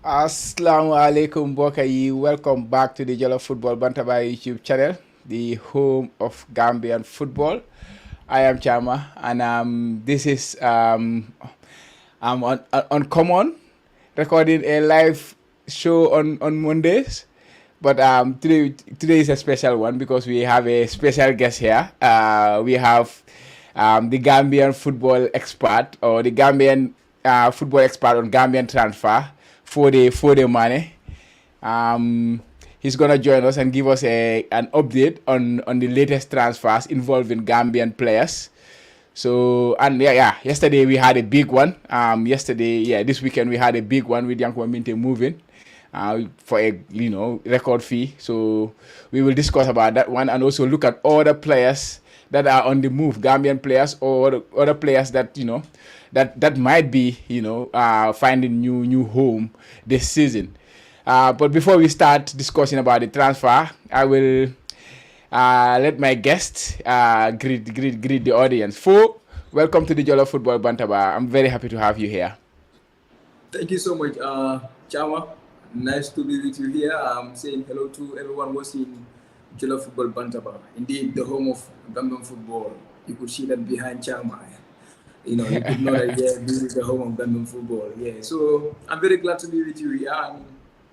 Assalamu alaikum mbokk yi, welcome back to the Jallow Football Bantaba YouTube channel, the home of Gambian football. I am Chama, and this is I'm on Common, recording a live show on Mondays. But today is a special one because we have a special guest here. We have the Gambian football expert, or the Gambian football expert on Gambian transfer, Foday Mane. He's gonna join us and give us an update on the latest transfers involving Gambian players. So, and yesterday we had a big one. This weekend we had a big one with Yankuba Minteh moving for a record fee. So we will discuss about that one and also look at other players that are on the move, Gambian players or other players that that might be finding new home this season. But before we start discussing about the transfer, I will let my guest greet the audience. Welcome to the Jallow Football Bantaba. I'm very happy to have you here. Thank you so much, Chama. Nice to be with you here. I'm saying hello to everyone watching Jallow Football Bantaba. Indeed, the home of Gambian football. You could see that behind Chama. You could know that this is the home of Gambian football. Yeah, so I'm very glad to be with you here. I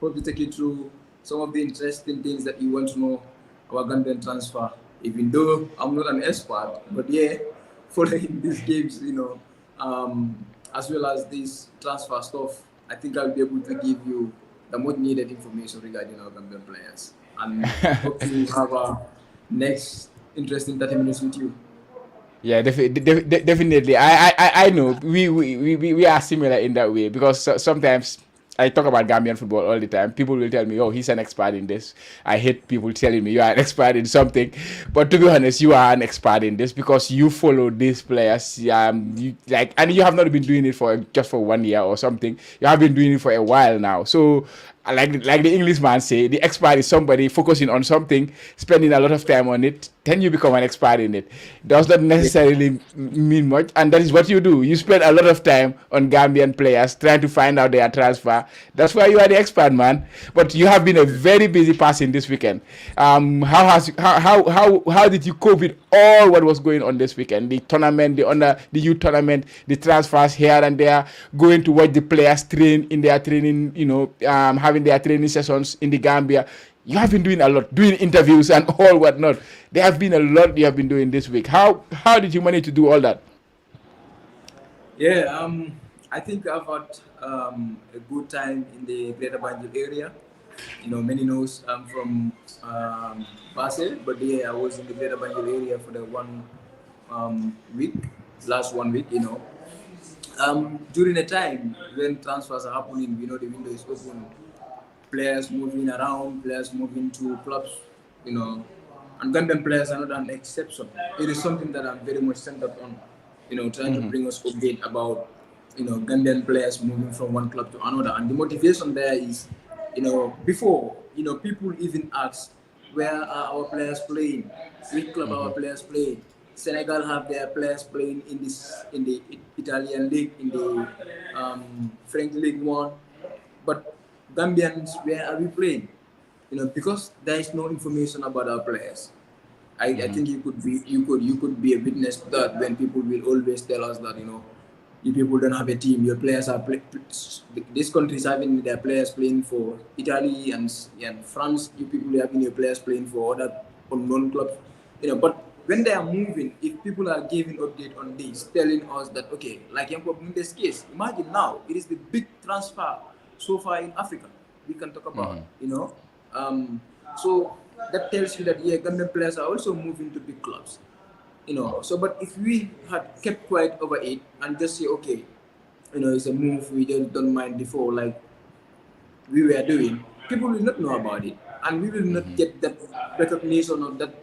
hope to take you through some of the interesting things that you want to know about Gambian transfer. Even though I'm not an expert, but following these games, as well as this transfer stuff, I think I'll be able to give you the most needed information regarding our Gambian players. And hope to have a next interesting 30 minutes with you. Yeah, definitely. I know we are similar in that way because sometimes I talk about Gambian football all the time. People will tell me, "Oh, he's an expert in this." I hate people telling me you are an expert in something, but to be honest, you are an expert in this because you follow these players. And you have not been doing it for just for 1 year or something. You have been doing it for a while now. So, like the Englishman say, the expert is somebody focusing on something, spending a lot of time on it. Then you become an expert in it. Does not necessarily mean much, and that is what you do. You spend a lot of time on Gambian players trying to find out their transfer. That's why you are the expert, man. But you have been a very busy person this weekend. How did you cope with all what was going on this weekend? The tournament, the youth tournament, the transfers here and there, going to watch the players train in their training, having their training sessions in the Gambia. You have been doing a lot, doing interviews and all whatnot. There have been a lot you have been doing this week. How did you manage to do all that? Yeah, I think I've had a good time in the Greater Banjul area. Many knows I'm from Basel, but I was in the Greater Banjul area for the last 1 week. During the time when transfers are happening, the window is open. Players moving around, players moving to clubs, and Gambian players are not an exception. It is something that I'm very much centered on, trying to bring us update about, Gambian players moving from one club to another. And the motivation there is, before, people even ask, where are our players playing? Which club are our players playing? Senegal have their players playing in the Italian league, in the French League 1, but Gambians, where are we playing? Because there is no information about our players. I think you could be a witness to that when people will always tell us that you people don't have a team. Your players are this country is having their players playing for Italy and France. You people are having your players playing for other unknown clubs. But when they are moving, if people are giving update on this, telling us that like Yankuba Minteh's case, imagine now it is the big transfer so far in Africa we can talk about, so that tells you that Gambian players are also moving to big clubs, so but if we had kept quiet over it and just say it's a move we just don't mind before like we were doing, people will not know about it and we will not get that recognition of that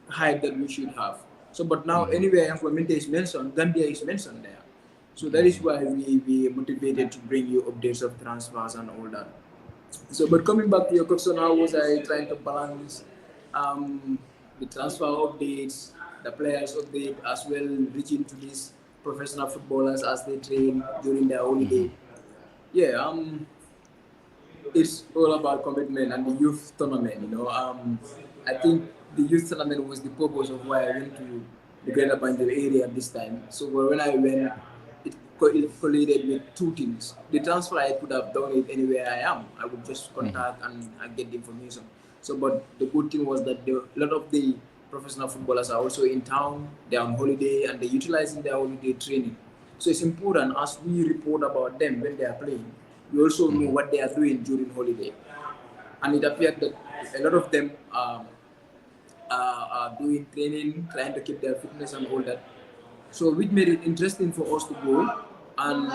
hype that we should have. So but now anywhere Yankuba Minteh is mentioned, Gambia is mentioned there. So that is why we are motivated to bring you updates of transfers and all that. So, but coming back to your question, how was I trying to balance the transfer updates, the players update, as well reaching to these professional footballers as they train during their holiday? Yeah, it's all about commitment and the youth tournament. I think the youth tournament was the purpose of why I went to the Greater Banjul area at this time. So when I went, it collided with two things. The transfer, I could have done it anywhere I am. I would just contact and get the information. So, but the good thing was that a lot of the professional footballers are also in town. They're on holiday and they're utilizing their holiday training. So it's important as we report about them when they are playing, we also know what they are doing during holiday. And it appeared that a lot of them are doing training, trying to keep their fitness and all that. So which made it interesting for us to go and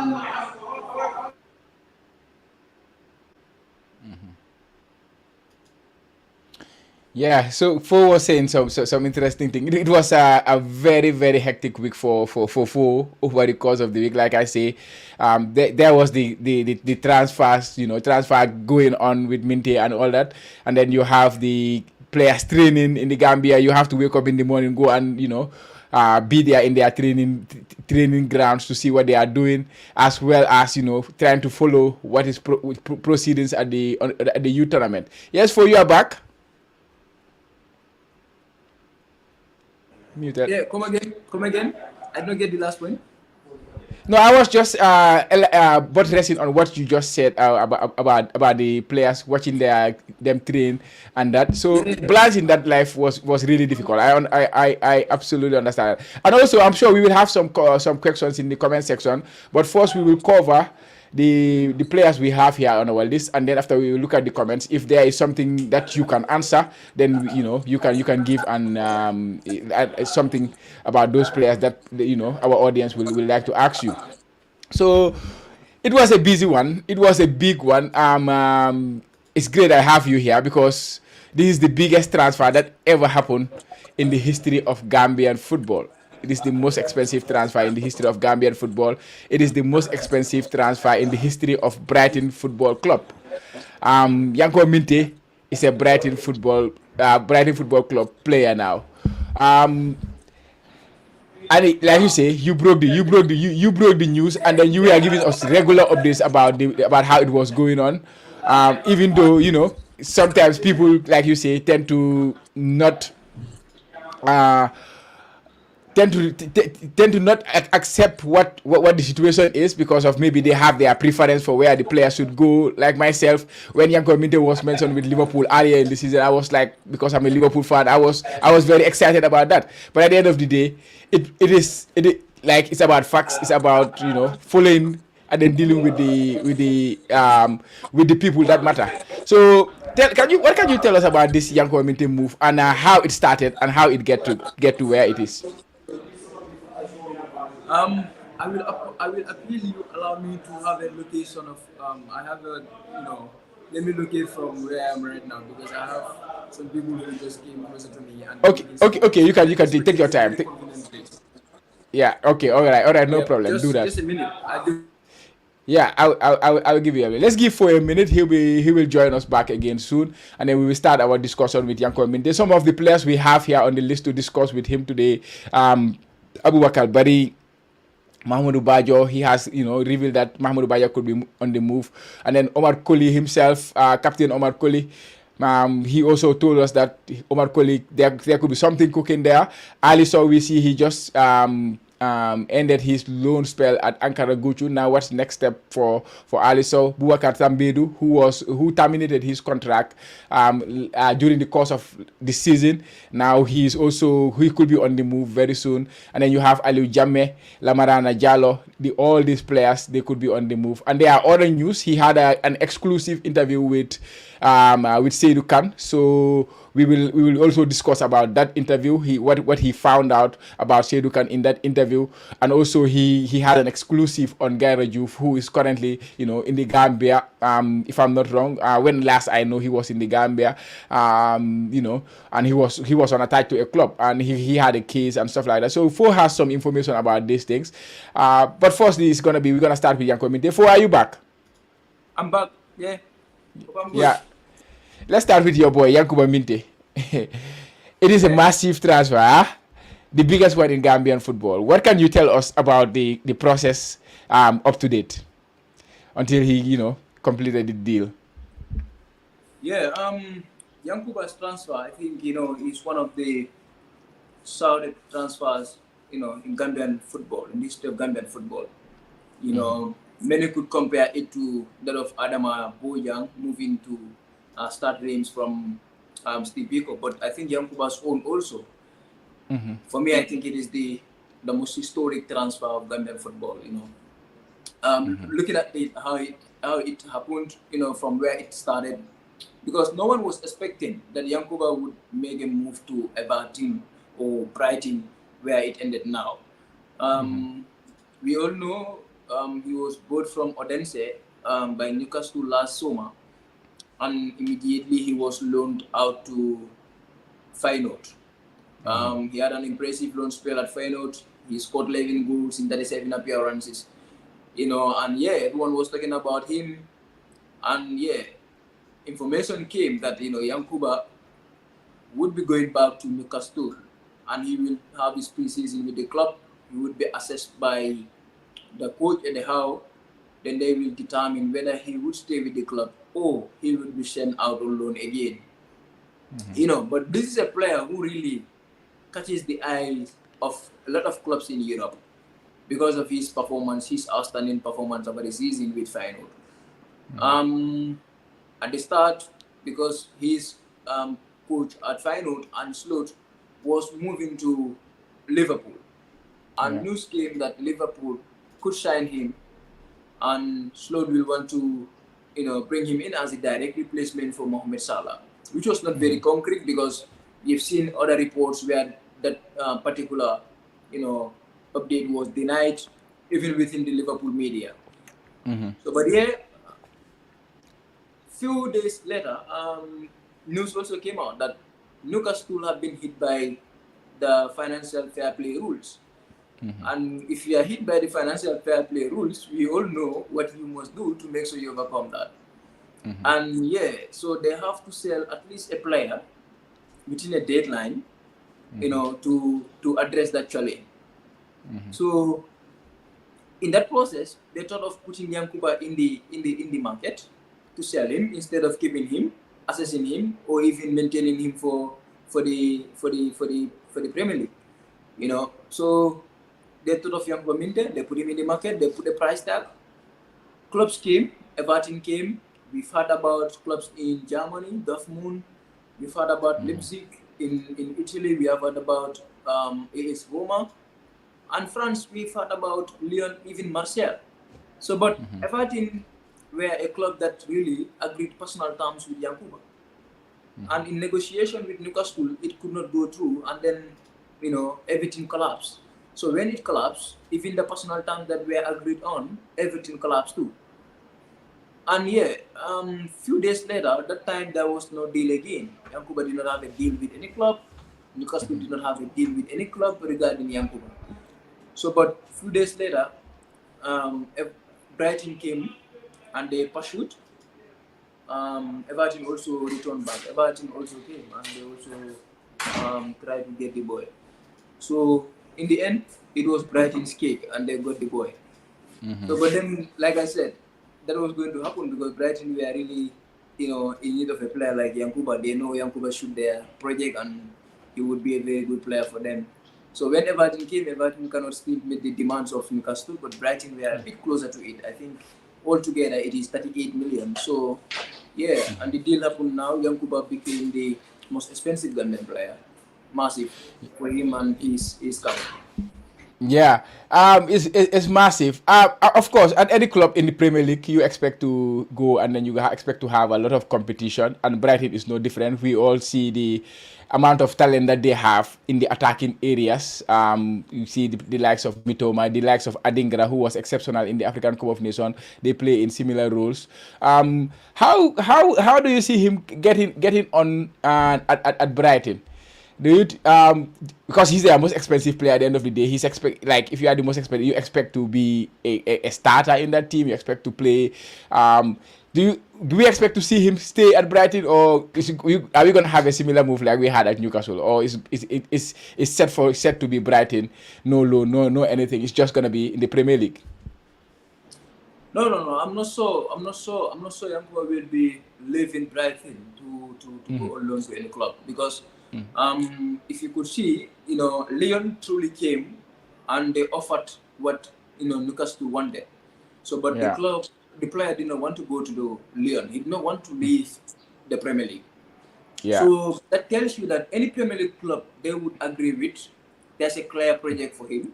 Yeah, so Fo was saying some interesting thing. It was a very very hectic week for Fo over the course of the week. Like I say, there was the transfers, transfer going on with Minteh and all that, and then you have the players training in the Gambia. You have to wake up in the morning, go and be there in their training grounds to see what they are doing, as well as trying to follow what is proceedings at the youth tournament. Yes, for you are back. Muted. yeah, come again, come again. I don't get the last point. No, I was just buttressing on what you just said about the players watching them train and that. So balancing that life was really difficult. I absolutely understand that. And also, I'm sure we will have some questions in the comment section. But first, we will cover the players we have here on our list, and then after we will look at the comments. If there is something that you can answer, then you can give something about those players that our audience will like to ask you. So it was a busy one. It was a big one. It's great I have you here because this is the biggest transfer that ever happened in the history of Gambian football. It is the most expensive transfer in the history of Gambian football. It is the most expensive transfer in the history of Brighton Football Club. Yankuba Minteh is a Brighton Football Club player now. And like you say, you broke the news, and then you were giving us regular updates about how it was going on. Even though sometimes people, like you say, tend to not. Tend to not accept what the situation is because of maybe they have their preference for where the players should go. Like myself, when Yankuba Minteh was mentioned with Liverpool earlier in the season, I was like, because I'm a Liverpool fan, I was very excited about that. But at the end of the day, it is like it's about facts. It's about following and then dealing with the people that matter. So what can you tell us about this Yankuba Minteh move and how it started and how it get to where it is? I will appeal you allow me to have a location of I have a let me locate from where I am right now because I have some people who just came closer to me and okay, you can take your time. Yeah, okay, all right, no problem. Do that. Just a minute. Yeah, I'll give you a minute. Let's give for a minute. He will join us back again soon, and then we will start our discussion with Yankuba Minteh. Some of the players we have here on the list to discuss with him today: Abubakar Tambadou, Mahmoud Bajo. He has revealed that Mahmoud Bajo could be on the move, and then Omar Colley himself, Captain Omar Colley. He also told us that Omar Colley there could be something cooking there. Ali Sowe, we see he just ended his loan spell at Ankara Gucci. Now what's the next step for Ali Sowe? Abubakar Tambadou, who terminated his contract during the course of the season. Now he could be on the move very soon. And then you have Alieu Jallow, Lamin Jallow. All these players, they could be on the move. And there are other news. He had an exclusive interview with Saidy Khan. So we will also discuss about that interview. What he found out about Sidou Khan in that interview, and also he had an exclusive on Gaira Joof, who is currently in the Gambia. If I'm not wrong, when last I know he was in the Gambia, and he was on attached to a club, and he had a case and stuff like that. So Fo has some information about these things. But firstly, we're gonna start with Yankuba Minteh. Fo, are you back? I'm back. Yeah. Yeah. Let's start with your boy, Yankuba Minteh. It is a massive transfer, the biggest one in Gambian football. What can you tell us about the process up to date? until he, completed the deal. Yeah, Yankuba's transfer, I think, is one of the solid transfers, in Gambian football, in the history of Gambian football. Many could compare it to that of Adama Bojang moving to start range from Steve Biko, but I think Yankuba's own also. For me, I think it is the most historic transfer of Gambian football. Looking at it, how it happened, from where it started, because no one was expecting that Yankuba would make a move to Everton or Brighton, where it ended now. We all know he was bought from Odense by Newcastle last summer, and immediately he was loaned out to Feyenoord. He had an impressive loan spell at Feyenoord. He scored 11 goals in 37 appearances. And everyone was talking about him. And information came that, Yankuba would be going back to Newcastle and he will have his pre-season with the club. He would be assessed by the coach and the how. Then they will determine whether he would stay with the club or he would be sent out on loan again. But this is a player who really catches the eyes of a lot of clubs in Europe because of his performance, his outstanding performance over the season with Feyenoord. At the start, because his coach at Feyenoord and Slot was moving to Liverpool, and news came that Liverpool could sign him, and Slot will want to, bring him in as a direct replacement for Mohamed Salah, which was not very concrete because you've seen other reports where that particular, update was denied, even within the Liverpool media. So, but few days later, news also came out that Newcastle have been hit by the financial fair play rules. And if you are hit by the financial fair play rules, we all know what you must do to make sure you overcome that. And so they have to sell at least a player within a deadline, to address that challenge. So in that process, they thought of putting Yankuba in the market to sell him instead of keeping him, assessing him, or even maintaining him for the Premier League. So they thought of Yankuba Minteh, they put him in the market, they put a price tag. Clubs came, Everton came. We've heard about clubs in Germany, Dortmund. We've heard about Leipzig in Italy. We have heard about AS Roma. And France, we've heard about Lyon, even Marseille. So, but Everton were a club that really agreed personal terms with Yankuba. And in negotiation with Newcastle, it could not go through, and then, everything collapsed. So when it collapsed, even the personal terms that were agreed on, everything collapsed too. And few days later, that time there was no deal again. Yankuba did not have a deal with any club. Newcastle did not have a deal with any club regarding Yankuba. So, but few days later, Brighton came and they pursued. Everton also returned back. Everton also came and they also tried to get the boy. So in the end, it was Brighton's cake and they got the boy. So, but then, like I said, that was going to happen because Brighton were really, in need of a player like Yankuba. They know Yankuba should their project and he would be a very good player for them. So when Everton came, Everton cannot still meet the demands of Newcastle, but Brighton were a bit closer to it. I think altogether it is 38 million. So and the deal happened now. Yankuba became the most expensive Gambian player. Massive for him and his company. Yeah, it's massive. Of course, at any club in the Premier League, you expect to go and then you expect to have a lot of competition, and Brighton is no different. We all see the amount of talent that they have in the attacking areas. You see the likes of Mitoma, the likes of Adingra, who was exceptional in the African Cup of Nations. They play in similar roles. How do you see him getting on at Brighton? Do you because he's the most expensive player at the end of the day? If you are the most expensive, you expect to be a starter in that team. You expect to play. Do we expect to see him stay at Brighton, or are we going to have a similar move like we had at Newcastle, or is set to be Brighton? No loan, no anything. It's just going to be in the Premier League. No. I'm not so Yankuba will be leaving Brighton to go on loan to any club because if you could see, Leon truly came and they offered what Newcastle wanted. So, but Yeah. the player did not want to go to the Leon. He did not want to leave the Premier League. Yeah. So that tells you that any Premier League club they would agree with, there's a clear project for him.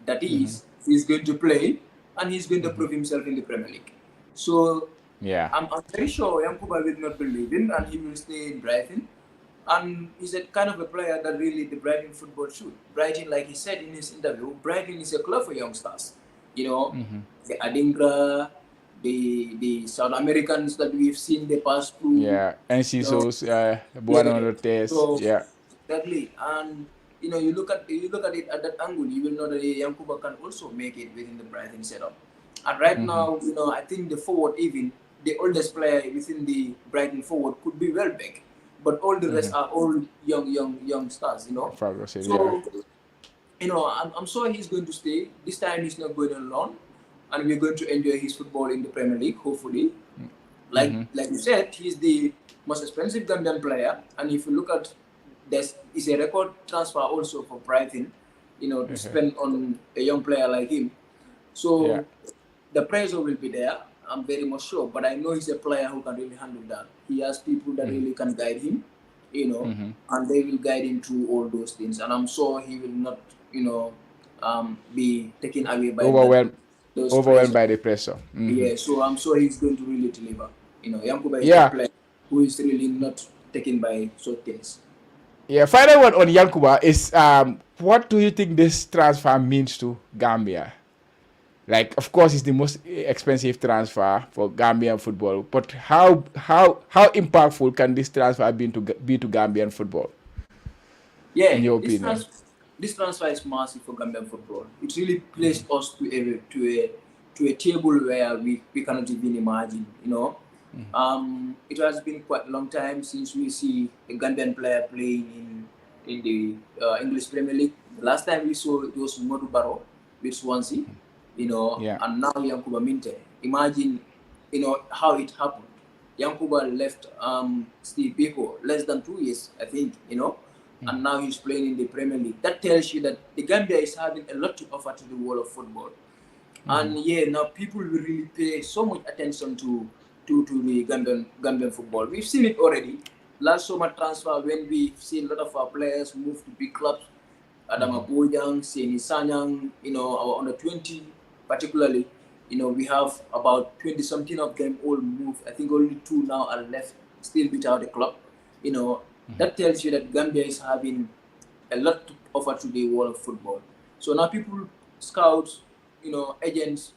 That is, he's going to play and he's going to prove himself in the Premier League. So Yeah. I'm very sure Yankuba will not be leaving and he will stay in Brighton. And he's a kind of a player that really the Brighton football should. Brighton, like he said in his interview, Brighton is a club for youngsters. The Adingra, the South Americans that we've seen they pass through. Yeah. And she So shows one on the test. so Yeah. exactly, and you look at it at that angle, you will know that Yankuba can also make it within the Brighton setup. And right now, I think the forward, even the oldest player within the Brighton forward, could be Welbeck, but all the rest are all young stars. Ferguson, yeah. So I'm sure he's going to stay. This time he's not going on loan, and we're going to enjoy his football in the Premier League, hopefully. Like you said, he's the most expensive Gambian player, and if you look at this, is a record transfer also for Brighton, to spend on a young player like him. So Yeah. the pressure will be there. I'm very much sure, but I know he's a player who can really handle that. He has people that really can guide him, and they will guide him through all those things. And I'm sure he will not, be taken away by those Overwhelmed pressure. by the pressure. Yeah, so I'm sure he's going to really deliver. Yankuba is a Yeah. player who is really not taken by short things. Yeah. Final one on Yankuba is what do you think this transfer means to Gambia? Like, of course, it's the most expensive transfer for Gambian football. But how impactful can this transfer be to Gambian football, Yeah, in your opinion? this transfer is massive for Gambian football. It really placed us to a table where we cannot even imagine. It has been quite a long time since we see a Gambian player playing in the English Premier League. The last time we saw it was Mahmoud Bajo with Swansea, Yeah. and now Yankuba Minteh. Imagine, how it happened. Yankuba left Steve Biko less than 2 years, I think, and now he's playing in the Premier League. That tells you that the Gambia is having a lot to offer to the world of football. And now people will really pay so much attention to the Gambian football. We've seen it already. Last summer transfer, when we've seen a lot of our players move to big clubs, Adama Bojang, Seni Sanyang, our under 20 particularly, we have about 20 something of them all moved. I think only 2 now are left still without a club. That tells you that Gambia is having a lot to offer to the world of football. So now people, scouts, agents,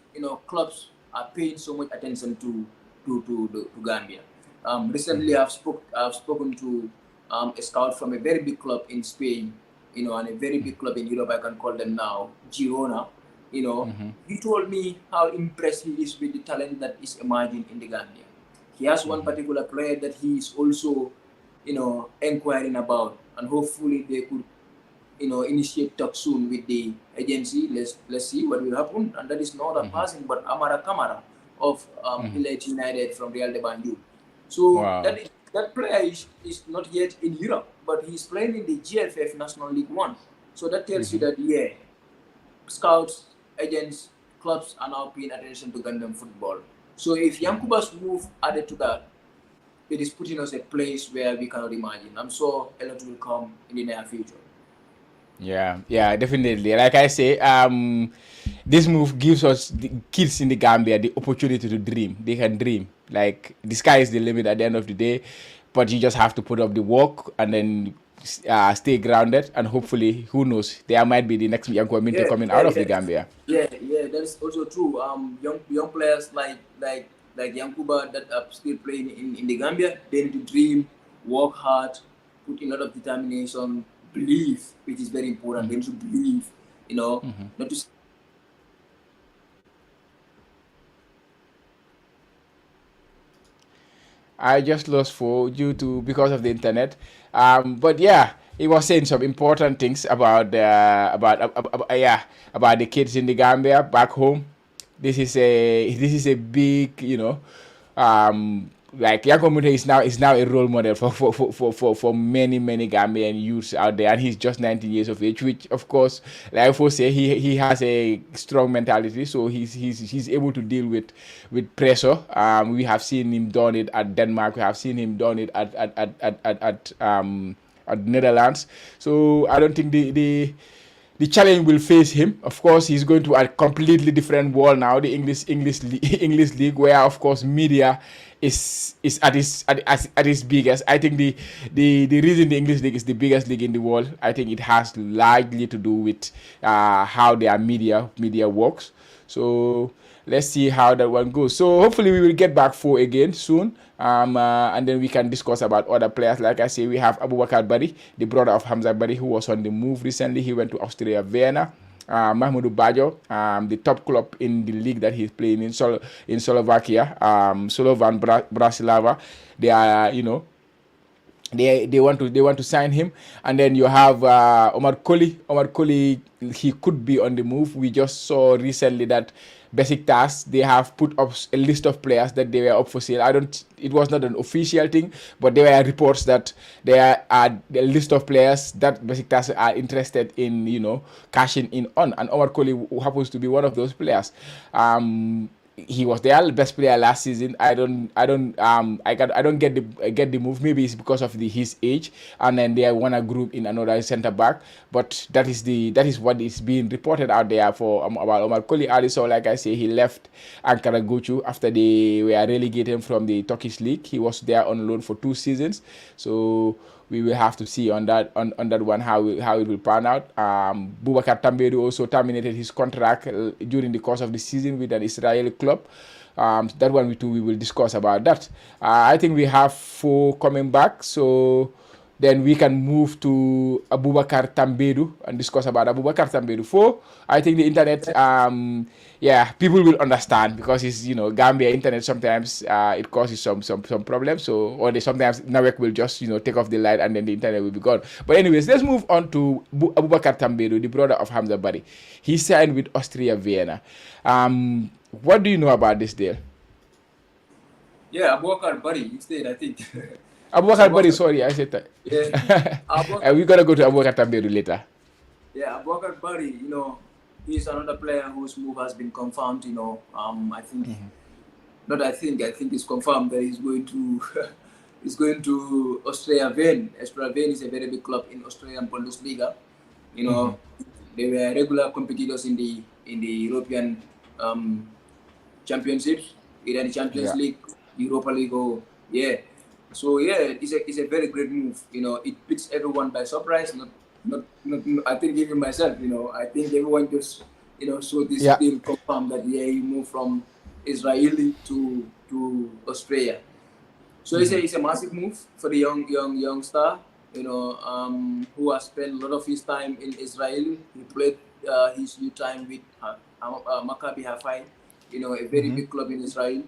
clubs are paying so much attention to Gambia. Recently, I've spoken to a scout from a very big club in Spain, and a very big club in Europe. I can call them now Girona. He told me how impressed he is with the talent that is emerging in the Gambia. He has one particular player that he is also, inquiring about, and hopefully they could, initiate talk soon with the agency. Let's see what will happen. And that is not a person, but Amara Kamara of Village United from Real de Banjul. So Wow. that player is not yet in Europe, but he's playing in the GFF National League One. So that tells you that scouts, agents, clubs are now paying attention to Gambian football. So if Yankuba's move added to that, it is putting us a place where we cannot imagine. I'm sure a lot will come in the near future. Yeah, definitely. Like I say, this move gives us the kids in the Gambia the opportunity to dream. They can dream. Like, the sky is the limit at the end of the day, but you just have to put up the work and then stay grounded, and hopefully, who knows, there might be the next Yankuba Minteh coming out of the Gambia. Yeah, that's also true. Young players like Yankuba that are still playing in the Gambia, they need to dream, work hard, put in a lot of determination, believe, which is very important. They need to believe, not to. I just lost because of the internet. But yeah, he was saying some important things about the kids in the Gambia back home. this is a big, like Yankuba Minteh is now a role model for many Gambian youths out there, and he's just 19 years of age, which of course, like I first say, he has a strong mentality, so he's able to deal with pressure. We have seen him done it at Denmark. We have seen him done it at Netherlands. So I don't think the challenge will face him. Of course, he's going to a completely different world now, the English league, where of course media is at its biggest. I think the reason the English league is the biggest league in the world, I think it has largely to do with how their media works. So let's see how that one goes. So hopefully we will get back for again soon. And then we can discuss about other players. Like I say, we have Abubakar Bari, the brother of Hamza Bari, who was on the move recently. He went to Austria Vienna. Mahmoud Bajo, the top club in the league that he's playing in Slovakia, Slovan Bratislava. They are, they want to sign him. And then you have Omar Colley. Omar Colley, he could be on the move. We just saw recently that Besiktas, they have put up a list of players that they were up for sale. It was not an official thing, but there were reports that there are a list of players that Besiktas are interested in, cashing in on. And Omar Colley happens to be one of those players. He was their best player last season. I don't get the move. Maybe it's because of his age, and then they want to group in another centre back. But that is what is being reported out there for about Omar Colley. So like I say, he left Ankara Gucu after they were relegated from the Turkish league. He was there on loan for 2 seasons. So we will have to see on that one how it will pan out. Abubakar Tambadou also terminated his contract during the course of the season with an Israeli club. That one we will discuss about that. I think we have 4 coming back, so then we can move to Abubakar Tambadou and discuss about Abubakar Tambadou. 4, I think the internet, people will understand, because it's, Gambia internet sometimes it causes some problems. So, or sometimes Nawek will just, take off the light and then the internet will be gone. But anyways, let's move on to Abubakar Tambadou, the brother of Hamza Bari. He signed with Austria Vienna. What do you know about this deal? Yeah, Abubakar Bari instead, I think. Abubakar Bari, sorry, I said that. Yeah. We're going to go to Abubakar Tambadou later. Yeah, Abubakar Bari, he's another player whose move has been confirmed, I think, I think it's confirmed that he's going to he's going to Austria Vienna. Austria Vienna is a very big club in Austrian Bundesliga. They were regular competitors in the European championships, either the Champions League, Europa League, So it's a very great move. It puts everyone by surprise. Not I think even myself. I think everyone just saw this deal confirmed that he moved from Israeli to Australia. So it's a massive move for the young star. Who has spent a lot of his time in Israel. He played his youth time with Maccabi Haifa, a very big club in Israel.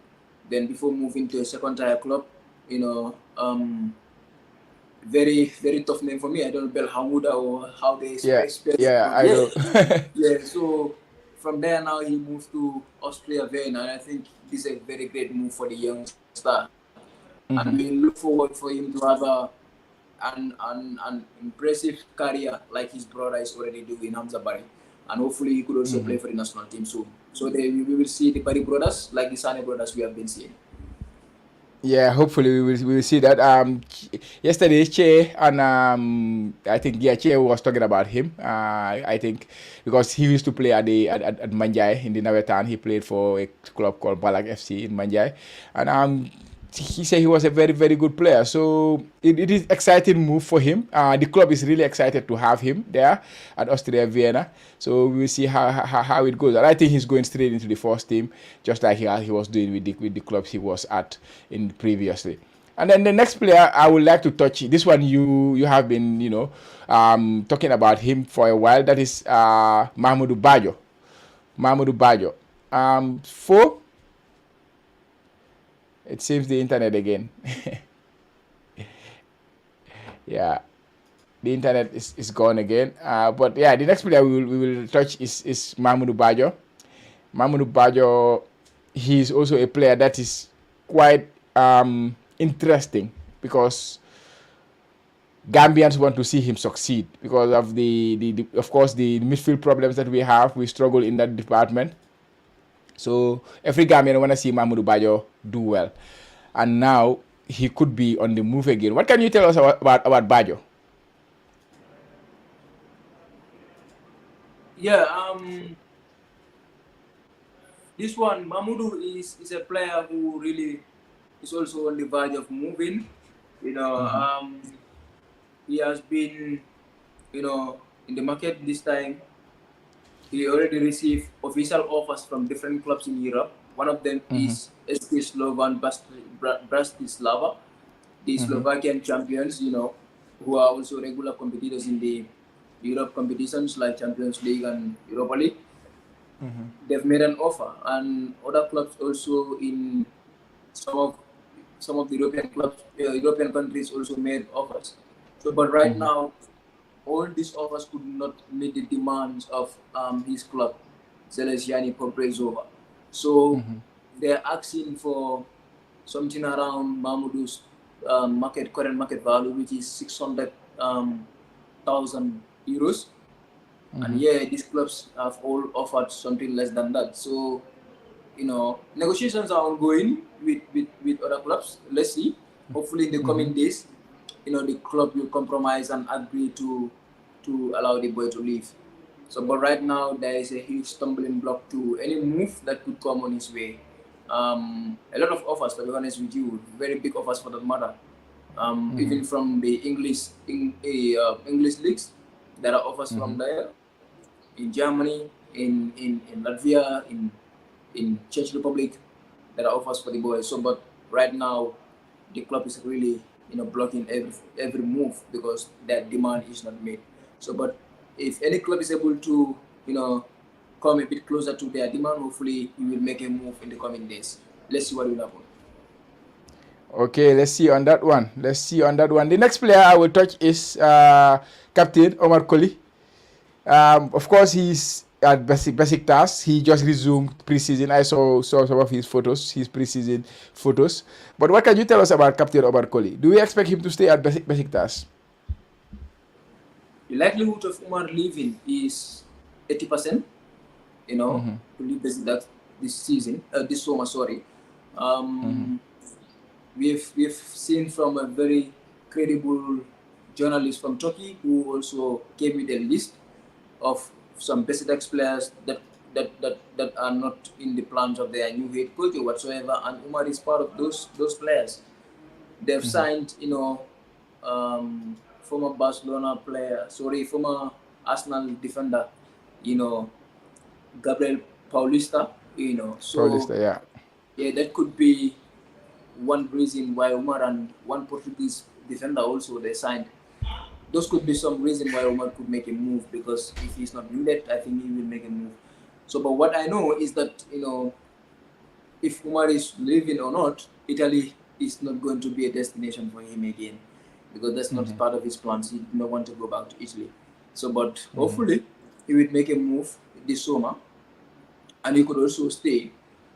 Then before moving to a second-tier club, very, very tough name for me. I don't know Belhamuda or how they spell it. I know. So from there now he moved to Austria Vienna, and I think this is a very great move for the young star. And we look forward for him to have an impressive career like his brother is already doing, Hamza Bari. And hopefully he could also play for the national team soon. So we will see the Bari brothers like the Sane brothers we have been seeing. Yeah, hopefully we will see that. Yesterday, Che and I think Che was talking about him. I think because he used to play at Manjai in the Nawetan. He played for a club called Balak FC in Manjai, and he said he was a very, very good player. So it is exciting move for him. The club is really excited to have him there at Austria Vienna. So we will see how it goes. And I think he's going straight into the first team, just like he was doing with the clubs he was at in previously. And then the next player I would like to touch, this one you have been talking about him for a while. That is Mahmoud Bajo. It seems the internet again. Yeah, the internet is gone again. But yeah, the next player we will touch is Mahmoud Bajo. Mahmoud Bajo, he's also a player that is quite interesting because Gambians want to see him succeed because of of course the midfield problems that we have. We struggle in that department. So every Gambian want to see Mahmoud Bajo do well, and now he could be on the move again. What can you tell us about Bajo? Yeah, this one, Mamudu is a player who really is also on the verge of moving. You know, he has been, in the market this time. He already received official offers from different clubs in Europe. One of them is SK Slovan Bratislava, the Slovakian champions, who are also regular competitors in the Europe competitions like Champions League and Europa League. They've made an offer, and other clubs also in some of the European clubs, European countries also made offers. So, but right now, all these offers could not meet the demands of his club, Zelesiani Poprezova. So they're asking for something around Mahmoud's current market value, which is 600,000 euros. And yeah, these clubs have all offered something less than that. So, negotiations are ongoing with other clubs. Let's see. Hopefully, in the coming days, the club will compromise and agree to allow the boy to leave. So, but right now, there is a huge stumbling block to any move that could come on his way. A lot of offers, to be honest with you, very big offers for that matter. Even from the English leagues, there are offers from there. In Germany, in Latvia, in Czech Republic, there are offers for the boys. So, but right now, the club is really, blocking every move because that demand is not made. So, but if any club is able to, come a bit closer to their demand, hopefully he will make a move in the coming days. Let's see what will happen. Okay, let's see on that one. The next player I will touch is Captain Omar Colley. Of course, he's at basic tasks. He just resumed preseason. I saw some of his preseason photos. But what can you tell us about Captain Omar Colley? Do we expect him to stay at basic tasks? The likelihood of Omar leaving is 80%. To leave this summer. Sorry. We've seen from a very credible journalist from Turkey who also gave me the list of some Besiktas players that are not in the plans of their new head coach or whatsoever, and Umar is part of those players. They've signed, former Arsenal defender, Gabriel Paulista, Paulista, yeah, that could be one reason why Umar and one Portuguese defender also they signed. Those could be some reason why Omar could make a move, because if he's not needed, I think he will make a move. So, but what I know is that, if Omar is leaving or not, Italy is not going to be a destination for him again, because that's not part of his plans. He did not want to go back to Italy. So, but hopefully he will make a move this summer, and he could also stay.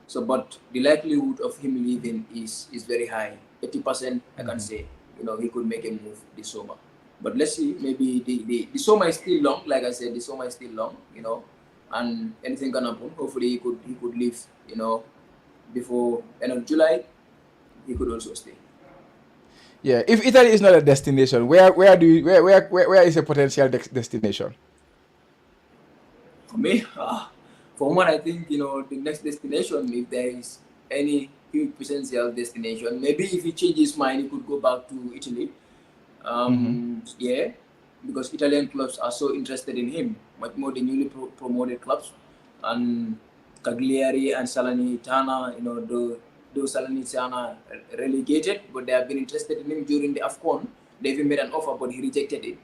So, but the likelihood of him leaving is very high. 80%, I can say, he could make a move this summer. But let's see, maybe the summer is still long. Like I said, the summer is still long, and anything can happen. Hopefully he could leave, before end of July. He could also stay. Yeah, if Italy is not a destination, where is a potential destination? For me, for Omar, I think the next destination, if there is any huge potential destination, maybe if he changes his mind, he could go back to Italy. Yeah, because Italian clubs are so interested in him, much more the newly promoted clubs, and Cagliari and Salernitana. Those Salernitana relegated, but they have been interested in him during the AFCON. They even made an offer, but he rejected it,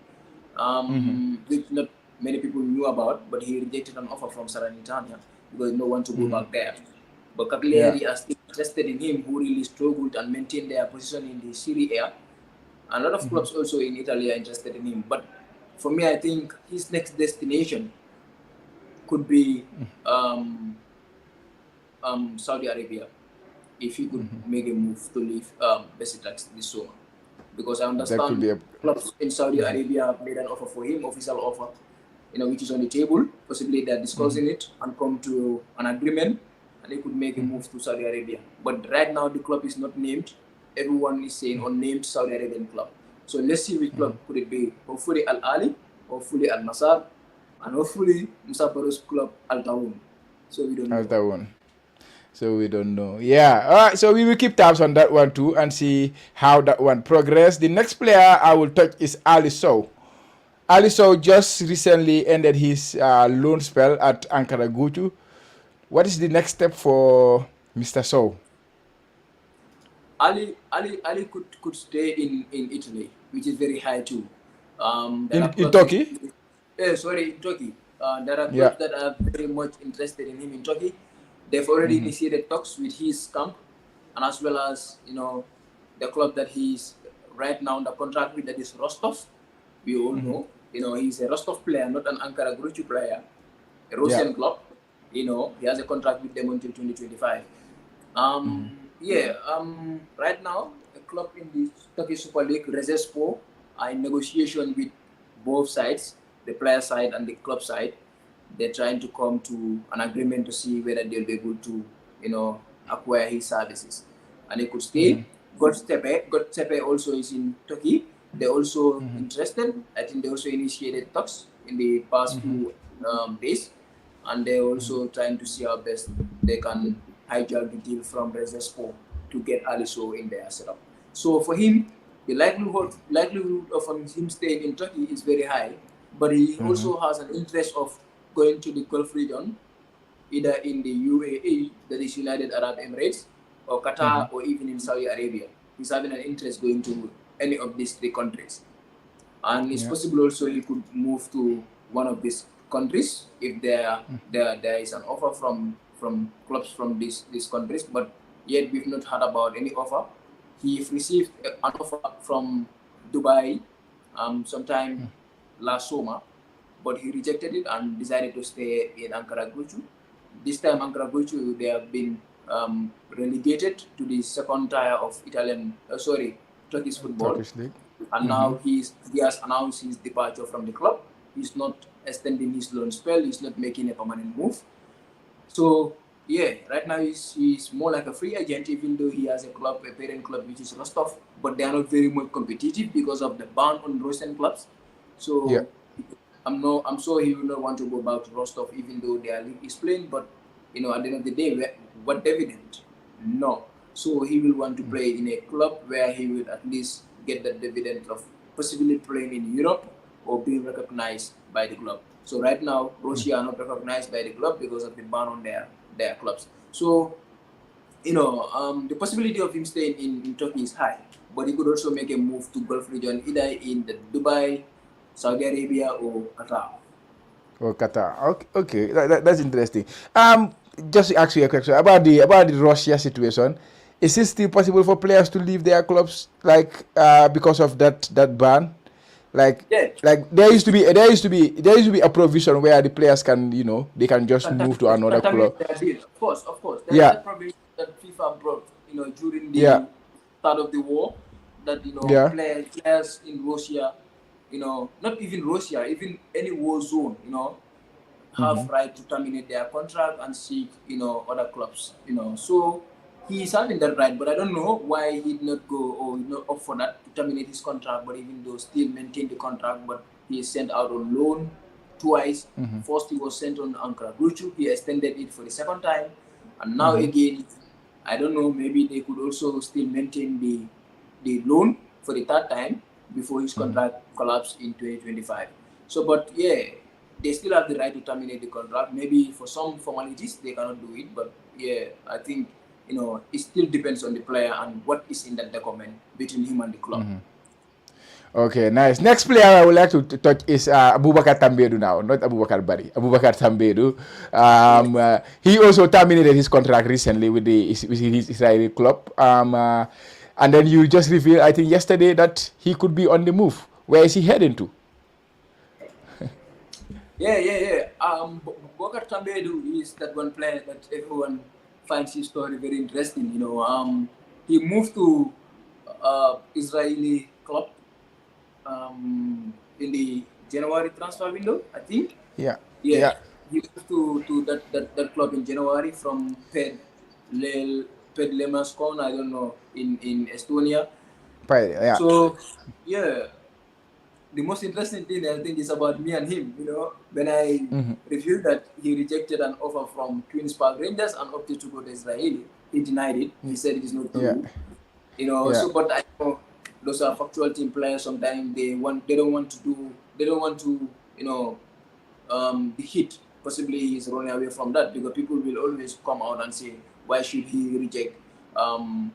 which not many people knew about. But he rejected an offer from Salernitana because no one to go back there. But Cagliari are still interested in him, who really struggled and maintained their position in the Serie A. A lot of clubs also in Italy are interested in him. But for me, I think his next destination could be Saudi Arabia if he could make a move to leave Besiktas this summer. Because I That could be understand a. clubs in Saudi Arabia have made an offer for him, official offer, which is on the table. Possibly they're discussing it and come to an agreement, and they could make a move to Saudi Arabia. But right now the club is not named. Everyone is saying unnamed Saudi Arabian club. So let's see which club could it be. Hopefully Al Ali, hopefully Al Nassr, and hopefully Musa Baro's club Al Tawoun. So we don't know. Al Tawoun. So we don't know. Yeah. All right. So we will keep tabs on that one too and see how that one progress. The next player I will touch is Alieu Jallow. Alieu Jallow just recently ended his loan spell at Ankara Gucci. What is the next step for Mr. Sowe? Ali could stay in Italy, which is very high too. In Turkey? In Turkey. There are clubs that are very much interested in him in Turkey. They've already initiated talks with his camp, and as well as the club that he's right now under contract with, that is Rostov. We all know, he's a Rostov player, not an Ankara Gucci player. A Russian club. He has a contract with them until 2025. Right now, a club in the Turkish Super League, Rizespor, are in negotiation with both sides, the player side and the club side. They're trying to come to an agreement to see whether they'll be able to, acquire his services. And he could stay. Godtepe also is in Turkey. They're also interested. I think they also initiated talks in the past few days. And they're also trying to see how best they can hijack the deal from Rizespor to get Alieu Jallow in their setup. So for him, the likelihood of him staying in Turkey is very high, but he also has an interest of going to the Gulf region, either in the UAE, that is United Arab Emirates, or Qatar, or even in Saudi Arabia. He's having an interest going to any of these three countries. And it's possible also he could move to one of these countries if there is an offer from clubs from these countries, but yet we've not heard about any offer. He received an offer from Dubai sometime last summer, but he rejected it and decided to stay in Ankara Gucci. This time Ankara Gucci, they have been relegated to the second tier of Turkish football. Turkish League. And now he has announced his departure from the club. He's not extending his loan spell. He's not making a permanent move. So, right now he's more like a free agent, even though he has a parent club, which is Rostov. But they are not very much competitive because of the ban on Russian clubs. So, I'm sure he will not want to go back to Rostov, even though their league is playing. But, at the end of the day, what dividend? No. So, he will want to play in a club where he will at least get the dividend of possibly playing in Europe or being recognized by the club. So right now, Russia are not recognized by the club because of the ban on their clubs. So, the possibility of him staying in Turkey is high, but he could also make a move to Gulf region, either in the Dubai, Saudi Arabia, or Qatar. Or Qatar. Okay. That's interesting. Just to ask you a question about the Russia situation. Is it still possible for players to leave their clubs because of that ban? Like there used to be a provision where the players can they can just move to another club. Of course. There's a provision that FIFA brought during the start of the war, that players in Russia, not even Russia, even any war zone, have right to terminate their contract and seek other clubs. So he's having that right, but I don't know why he did not go or not opt for that to terminate his contract, but even though still maintain the contract, but he is sent out on loan twice. First he was sent on Ankara Gucci, he extended it for the second time, and now again, I don't know, maybe they could also still maintain the loan for the third time before his contract collapsed in 2025. So, but they still have the right to terminate the contract. Maybe for some formalities they cannot do it, but I think it still depends on the player and what is in that document between him and the club. Okay, nice. Next player I would like to touch is Abubakar Tambadou now, not Abubakar Bari. Abubakar Tambadou. He also terminated his contract recently with his Israeli club. And then you just revealed, I think yesterday, that he could be on the move. Where is he heading to? Abubakar Tambadou is that one player that everyone finds his story very interesting. He moved to Israeli club in the January transfer window, I think. Yeah. Yeah, Yeah. he moved to that club in January from Ped Lemaskon, I don't know, in Estonia. Yeah. So yeah, the most interesting thing I think is about me and him. When I revealed that he rejected an offer from Queens Park Rangers and opted to go to Israel, he denied it. He said it is not Yeah. true. Yeah. But I know those are factual team players. Sometimes they don't want to do, they don't want to, be hit. Possibly he's running away from that because people will always come out and say, why should he reject um,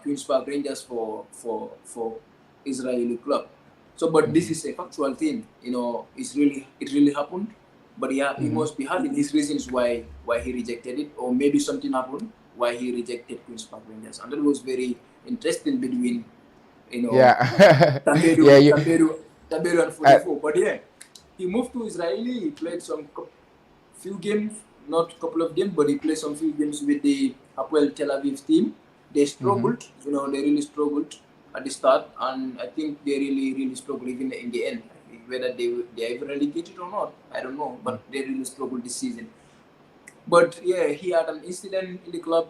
Queens Park Rangers for Israeli club? So, but this is a factual thing. It really happened. But yeah, he must be having his reasons why he rejected it, or maybe something happened why he rejected Queens Park Rangers, and that was very interesting between Yeah. Yeah. Tambadou, You. Tambadou, Tambadou and Uh, 44. But yeah, he moved to Israeli. He played some few games, not a couple of games, but he played some few games with the Hapoel Tel Aviv team. They struggled, they really struggled at the start, and I think they really, really struggled even in the end. Whether they ever relegated or not, I don't know, but they really struggled this season. But yeah, he had an incident in the club,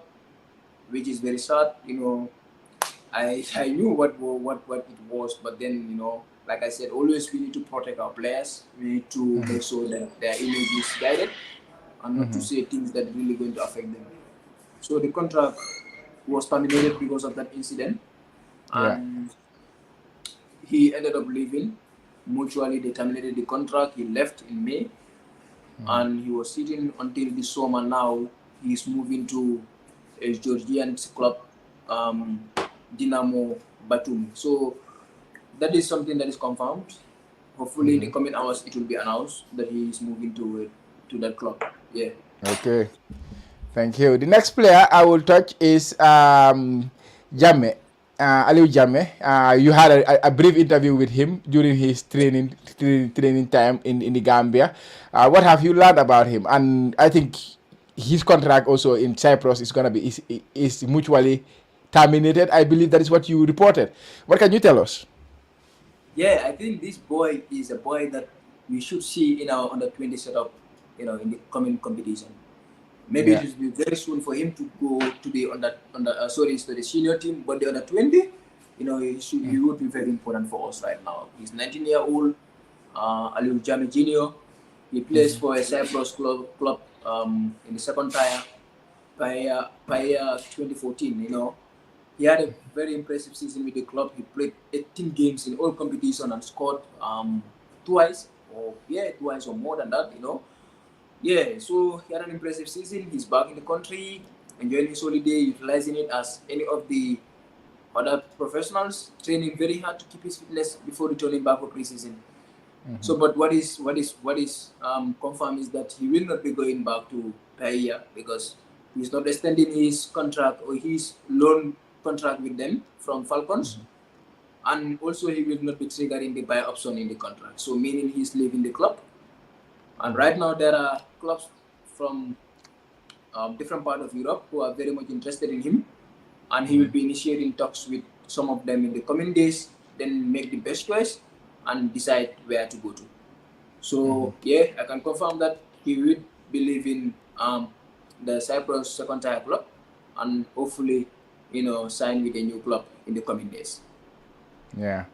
which is very sad. I knew what it was, but then like I said, always we need to protect our players. We need to make sure that their image is guided, and not to say things that are really going to affect them. So the contract was terminated because of that incident, yeah. and he ended up leaving. Mutually, they terminated the contract. He left in May, and he was sitting until this summer. Now he's moving to a Georgian club, Dinamo Batumi. So that is something that is confirmed. Hopefully, in the coming hours, it will be announced that he is moving to that club. Yeah. Okay. Thank you. The next player I will touch is Jammeh, Alieu Jallow. You had a brief interview with him during his training time in the Gambia. What have you learned about him? And I think his contract also in Cyprus is gonna be is mutually terminated. I believe that is what you reported. What can you tell us? Yeah, I think this boy is a boy that we should see in our under 20 setup, in the coming competition. Maybe it Yeah. will be very soon for him to go to the to the senior team, but the under 20, he would be very important for us right now. He's 19-year-old, Alieu Jallow Junior. He plays for a Cyprus club in the second tier, Paia 2014. He had a very impressive season with the club. He played 18 games in all competition and scored twice or more than that. Yeah, so he had an impressive season. He's back in the country, enjoying his holiday, utilizing it as any of the other professionals, training very hard to keep his fitness before returning back for preseason. So, but what is confirmed is that he will not be going back to Bahia because he's not extending his contract or his loan contract with them from Falcons, and also he will not be triggering the buy option in the contract. So, meaning he's leaving the club. And right now, there are clubs from different parts of Europe who are very much interested in him, and he will be initiating talks with some of them in the coming days. Then make the best choice and decide where to go to. So yeah, I can confirm that he will be leaving the Cyprus second tier club, and hopefully, sign with a new club in the coming days. Yeah.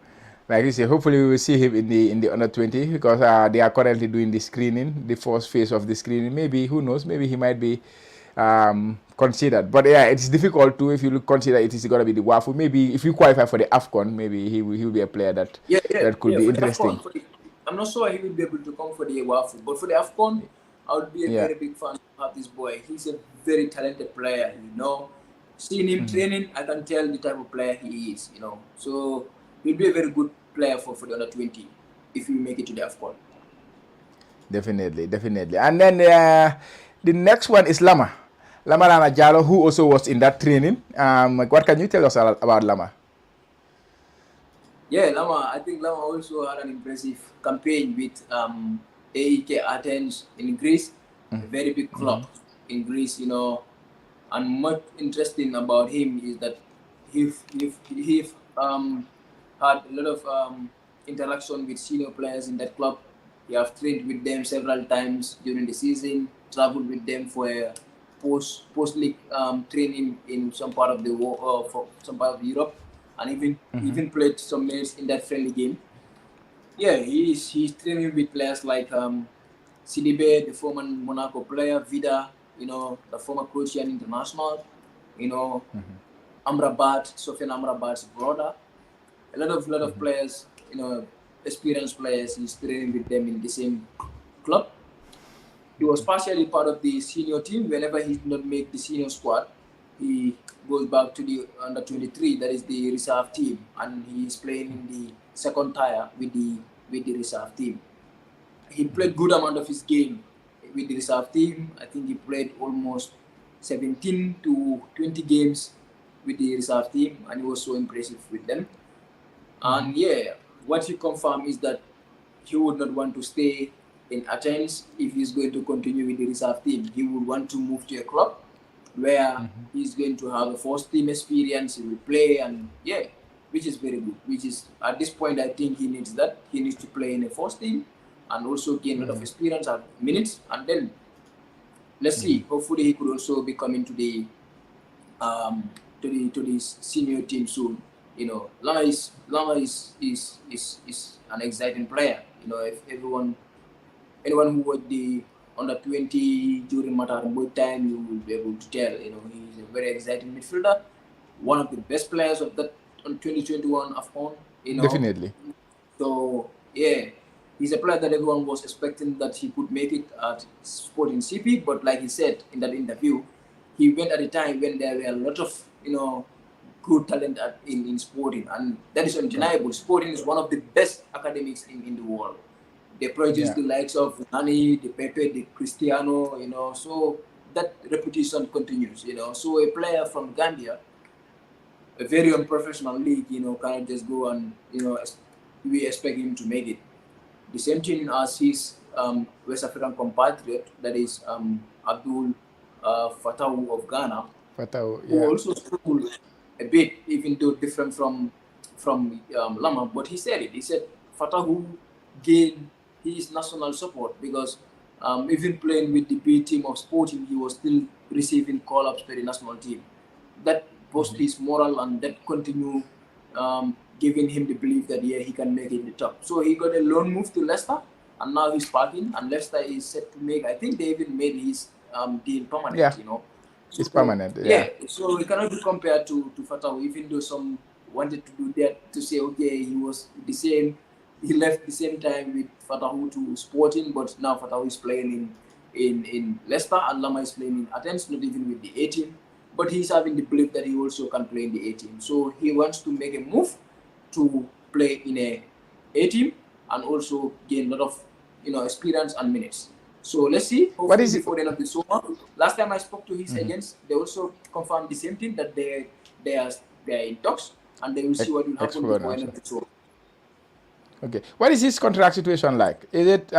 Like you say, hopefully we will see him in the under 20 because they are currently doing the screening, the first phase of the screening. Maybe, who knows, maybe he might be considered. But yeah, it's difficult to, if you consider it is going to be the WAFU. Maybe if you qualify for the AFCON, maybe he will be a player that could be For the interesting. AFCON, I'm not sure he will be able to come for the WAFU, but for the AFCON, I would be a Yeah. very big fan of this boy. He's a very talented player, Seeing him training, I can tell the type of player he is, So he'll be a very good player for the under 20 if we make it to the AFCON. Definitely, definitely. And then the next one is Lamin Jallow, who also was in that training. What can you tell us about Lamin? Yeah, I think Lamin also had an impressive campaign with AEK Athens in Greece, a very big club in Greece, And much interesting about him is that he had a lot of interaction with senior players in that club. He have trained with them several times during the season, traveled with them for a post league training in some part of the world, for some part of Europe, and even played some minutes in that friendly game. Yeah, he's training with players like Sidibe, the former Monaco player, Vida, the former Croatian international, you know, Amrabat, Sofian Amrabat's brother. A lot of players, experienced players. He's training with them in the same club. He was partially part of the senior team. Whenever he did not make the senior squad, he goes back to the under 23, that is the reserve team, and he is playing in the second tier with the reserve team. He played good amount of his game with the reserve team. I think he played almost 17 to 20 games with the reserve team, and he was so impressive with them. And yeah, what he confirmed is that he would not want to stay in Athens if he's going to continue with the reserve team. He would want to move to a club where he's going to have a first team experience, he will play, and yeah, which is very good. Which is, at this point, I think he needs that. He needs to play in a first team and also gain a lot of experience and minutes, and then let's see. Hopefully, he could also be coming to the senior team soon. Lama is an exciting player. If anyone who watched the under 20 during Matarambo time, you will be able to tell. He's a very exciting midfielder, one of the best players of that on 2021 AFCON. Definitely. So yeah, he's a player that everyone was expecting that he could make it at Sporting CP, but like he said in that interview, he went at a time when there were a lot of good talent in Sporting, and that is undeniable. Sporting is one of the best academics in the world. They produce the likes of Nani, the Pepe, the Cristiano, so that reputation continues, So a player from Gambia, a very unprofessional league, cannot just go and, we expect him to make it. The same thing as his West African compatriot, that is Abdul Fatawu of Ghana, who also struggled a bit, even though different from Lama. But he said it. He said Fatawu gained his national support because even playing with the B team of Sporting, he was still receiving call-ups to the national team. That boosted his moral, and that continue giving him the belief that he can make it the top. So he got a loan move to Leicester, and now he's parking, and Leicester is set to make, I think they even made his deal permanent, So, it's permanent. So he cannot be compared to Fatawu, even though some wanted to do that to say, okay, he was the same. He left the same time with Fatawu to Sporting, but now Fatawu is playing in Leicester, and Lama is playing in Athens, not even with the A team. But he's having the belief that he also can play in the A team. So he wants to make a move to play in a team and also gain a lot of experience and minutes. So let's see. Hopefully before the end of the summer. Last time I spoke to his agents, they also confirmed the same thing, that they are in talks, and they will see what will happen before the end of the summer. Okay. What is his contract situation like? Is it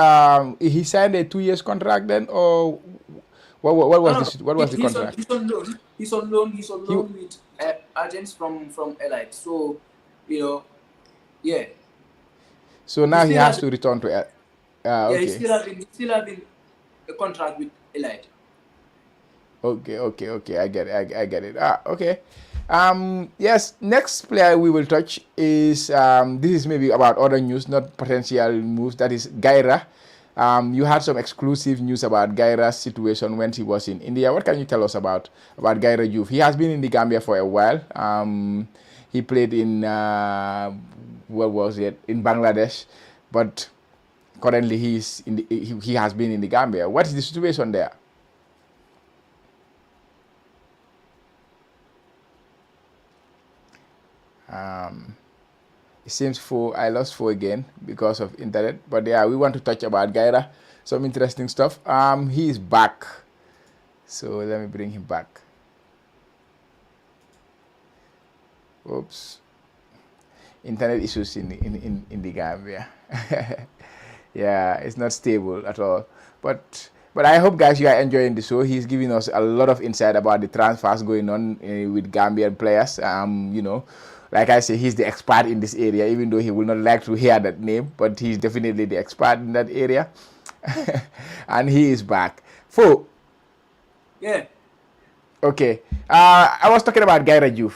he signed a 2 years contract then, or what was the contract? He's on loan. He's on loan with agents from Elite. So yeah. So now he has to return to okay. He's still having a contract with Elite. Okay. I get it. Okay. Yes. Next player we will touch is this is maybe about other news, not potential moves. That is Gaira. You had some exclusive news about Gaira's situation when he was in India. What can you tell us about Gaira Joof? He has been in the Gambia for a while. He played in where was it? In Bangladesh, but currently he has been in the Gambia. What is the situation there? It seems I lost Fowe again because of internet, but yeah, we want to touch about Gaira, some interesting stuff. He is back, so let me bring him back. Oops, internet issues in the Gambia. Yeah, it's not stable at all. But But I hope, guys, you are enjoying the show. He's giving us a lot of insight about the transfers going on with Gambian players. You know, like I say, he's the expert in this area, even though he will not like to hear that name, but he's definitely the expert in that area. And he is back. Fo. Yeah. Okay. I was talking about Gaira Joof.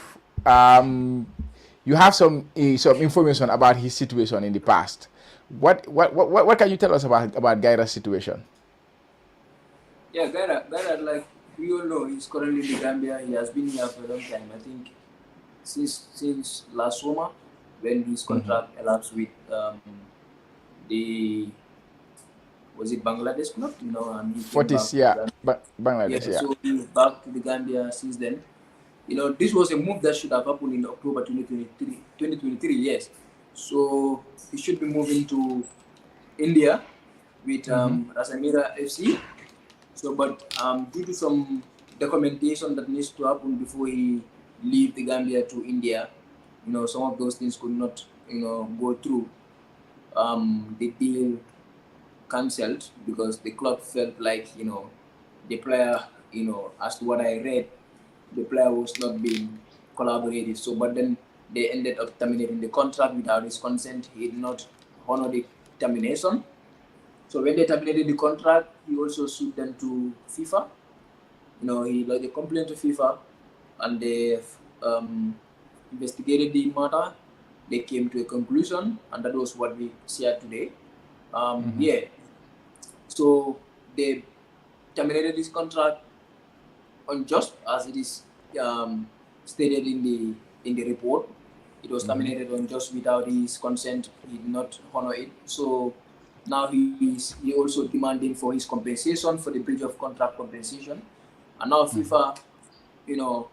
You have some information about his situation in the past. What can you tell us about Gaira's situation? Yeah, Gaira, like we all know, he's currently in the Gambia. He has been here for a long time. I think since last summer, when his contract elapsed with the was it Bangladesh club? You know, and he came back Fortis, to yeah, Ghana. Bangladesh, yeah. So he's back to the Gambia since then. You know, this was a move that should have happened in October 2023, yes. So he should be moving to India with Rasamira FC. So, but due to some documentation that needs to happen before he leave the Gambia to India, you know, some of those things could not, you know, go through. The deal cancelled because the club felt like, you know, the player, you know, as to what I read, the player was not being collaborative. So, but then they ended up terminating the contract without his consent. He did not honor the termination. So when they terminated the contract, he also sued them to FIFA. You know, he lodged a complaint to FIFA, and they investigated the matter. They came to a conclusion, and that was what we shared today. Yeah. So they terminated this contract unjust, as it is stated in the report. It was terminated unjust without his consent. He did not honor it. So now he also demanding for his compensation, for the breach of contract compensation. And now FIFA, you know,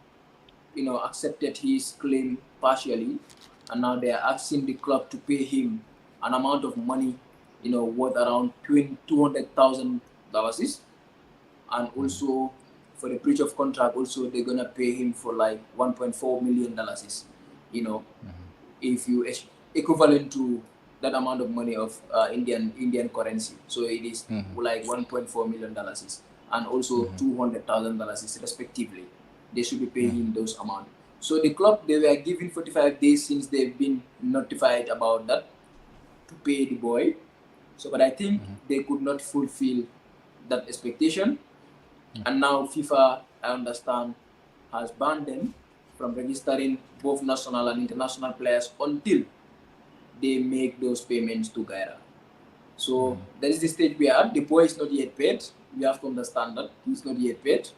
accepted his claim partially, and now they are asking the club to pay him an amount of money, you know, worth around $200,000, and also for the breach of contract, also they're gonna pay him for like $1.4 million, you know, if you equivalent to that amount of money of Indian currency. So it is like $1.4 million and also $200,000 respectively. They should be paying him those amounts. So the club, they were given 45 days since they've been notified about that to pay the boy. So, but I think they could not fulfill that expectation. And now FIFA, I understand, has banned them from registering both national and international players until they make those payments to Gaira. So that is the stage we are. The boy is not yet paid. We have to understand that he's not yet paid.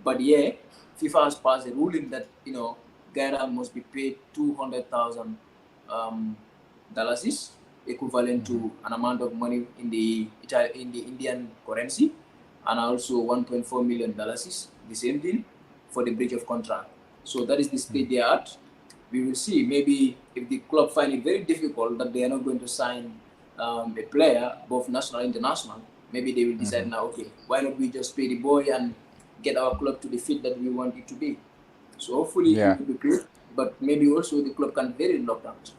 But yeah, FIFA has passed a ruling that, you know, Gaira must be paid $200,000 equivalent to an amount of money in the Indian currency, and also $1.4 million, the same thing, for the breach of contract. So that is the state they are at. We will see. Maybe if the club find it very difficult that they are not going to sign a player, both national and international, maybe they will decide now, okay, why not we just pay the boy and get our club to the fit that we want it to be. So hopefully it will be good, but maybe also the club can very locked out.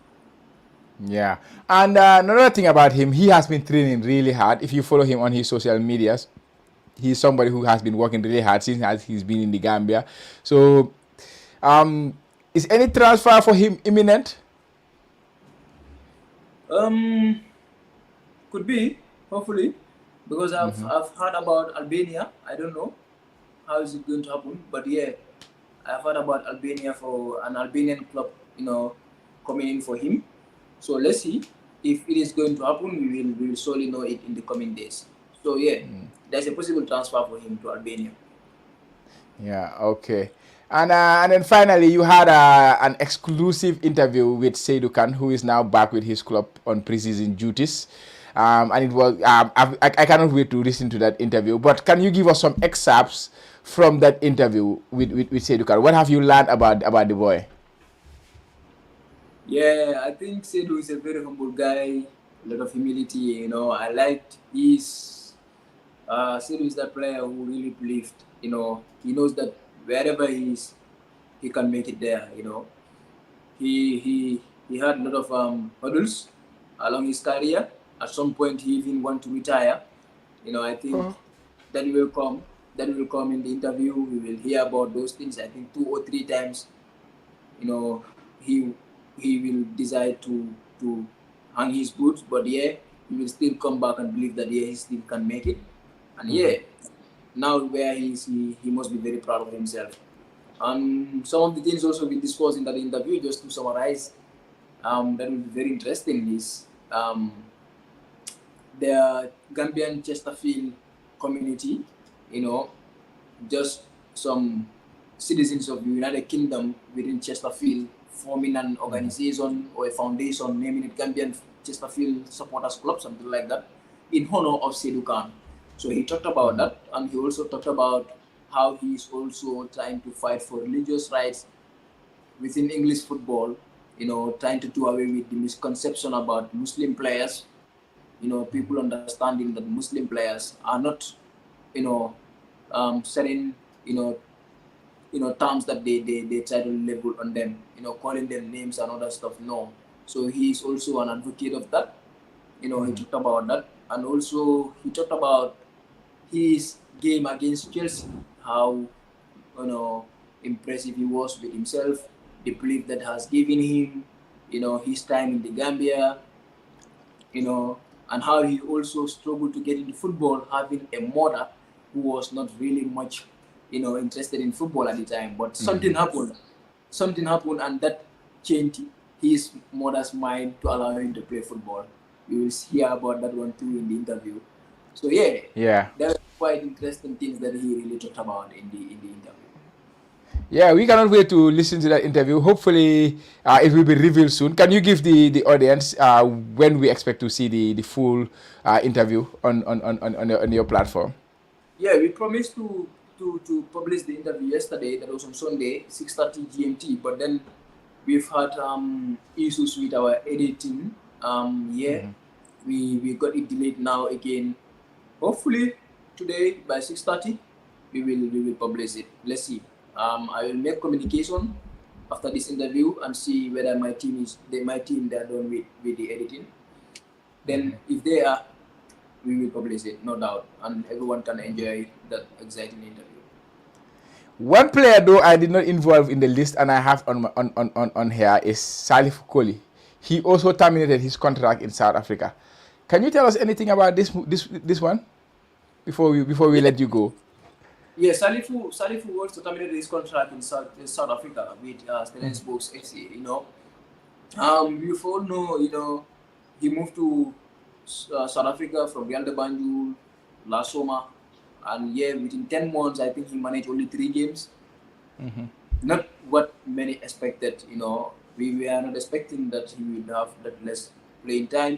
Yeah, and another thing about him, he has been training really hard. If you follow him on his social medias, he's somebody who has been working really hard since he's been in the Gambia. So, is any transfer for him imminent? Could be, hopefully, because I've heard about Albania. I don't know how is it going to happen, but yeah, I've heard about Albania, for an Albanian club, you know, coming in for him. So let's see if it is going to happen. We will surely know it in the coming days. So yeah, there's a possible transfer for him to Albania. Yeah, okay. And then finally, you had an exclusive interview with Sidou Khan, who is now back with his club on preseason duties. And it was I cannot wait to listen to that interview. But can you give us some excerpts from that interview with Sidou Khan? What have you learned about the boy? Yeah, I think Sidou is a very humble guy, a lot of humility. You know, I liked his. Sidou is that player who really believed. You know, he knows that wherever he is, he can make it there. You know, he had a lot of hurdles along his career. At some point, he even wanted to retire. You know, I think that will come. That will come in the interview. We will hear about those things. I think 2 or 3 times. You know, he he will decide to hang his boots, but yeah, he will still come back and believe that yeah, he still can make it. And yeah, now where he is, he must be very proud of himself. And some of the things also we discussed in that interview, just to summarize, that will be very interesting is the Gambian Chesterfield community, you know, just some citizens of the United Kingdom within Chesterfield forming an organization or a foundation, naming it Gambian Chesterfield Supporters Club, something like that, in honor of Sidou Khan. So he talked about that, and he also talked about how he is also trying to fight for religious rights within English football, you know, trying to do away with the misconception about Muslim players, you know, people understanding that Muslim players are not, you know, certain, terms that they try to label on them, you know, calling them names and other stuff. No. So he's also an advocate of that. You know, he talked about that. And also he talked about his game against Chelsea, how, you know, impressive he was with himself, the belief that has given him, you know, his time in the Gambia, you know, and how he also struggled to get into football, having a mother who was not really much, you know, interested in football at the time. But something happened. Something happened, and that changed his mother's mind to allow him to play football. You will hear about that one too in the interview. So yeah, there are quite interesting things that he really talked about in the interview. Yeah, we cannot wait to listen to that interview. Hopefully, it will be revealed soon. Can you give the audience when we expect to see the full interview on your platform? Yeah, we promised to publish the interview yesterday. That was on Sunday, 6:30 GMT. But then we've had issues with our editing. We got it delayed now again. Hopefully today by 6:30 we will publish it. Let's see. I will make communication after this interview and see whether my team they're done with the editing. Then if they are, we will publish it, no doubt, and everyone can enjoy that exciting interview. One player though I did not involve in the list and I have on here is Salif Colley. He also terminated his contract in South Africa. Can you tell us anything about this one before we let you go? Yeah, Salifu also terminated his contract in South Africa with Stellenbosch FC. You know, you all know, you know, he moved to South Africa from Real de Banjul last summer, and yeah, within 10 months, I think he managed only 3 games. Not what many expected. You know, we were not expecting that he would have that less playing time.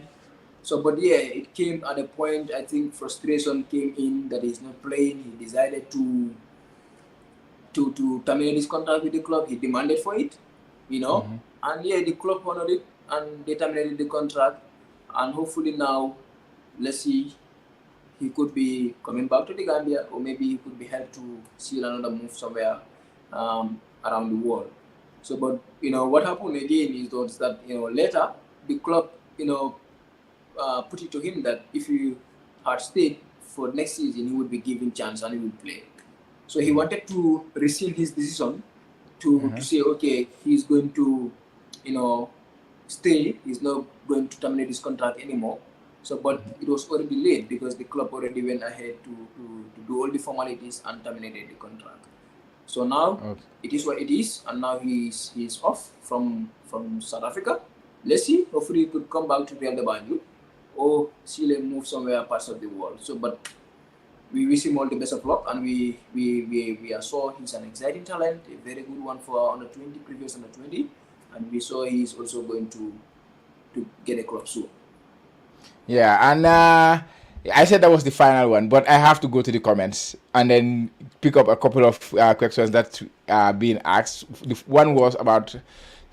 So, but yeah, it came at a point, I think frustration came in that he's not playing. He decided to terminate his contract with the club. He demanded for it, you know, and yeah, the club honored it and they terminated the contract. And hopefully now, let's see, he could be coming back to the Gambia, or maybe he could be helped to seal another move somewhere around the world. So, but you know, what happened again is that, you know, later the club, you know, put it to him that if he had stayed for next season, he would be given chance and he would play. So he wanted to rescind his decision to say, okay, he's going to, you know, stay. He's not going to terminate his contract anymore. So, but it was already late because the club already went ahead to do all the formalities and terminated the contract. So now it is what it is, and now he's off from South Africa. Let's see. Hopefully, he could come back to Real de Banjul or Chile move somewhere parts of the world. So, but we wish him all the best of luck, and we are saw he's an exciting talent, a very good one for under 20, previous under 20, and we saw he's also going to get a club soon. Yeah, and I said that was the final one, but I have to go to the comments and then pick up a couple of questions that are being asked. The one was about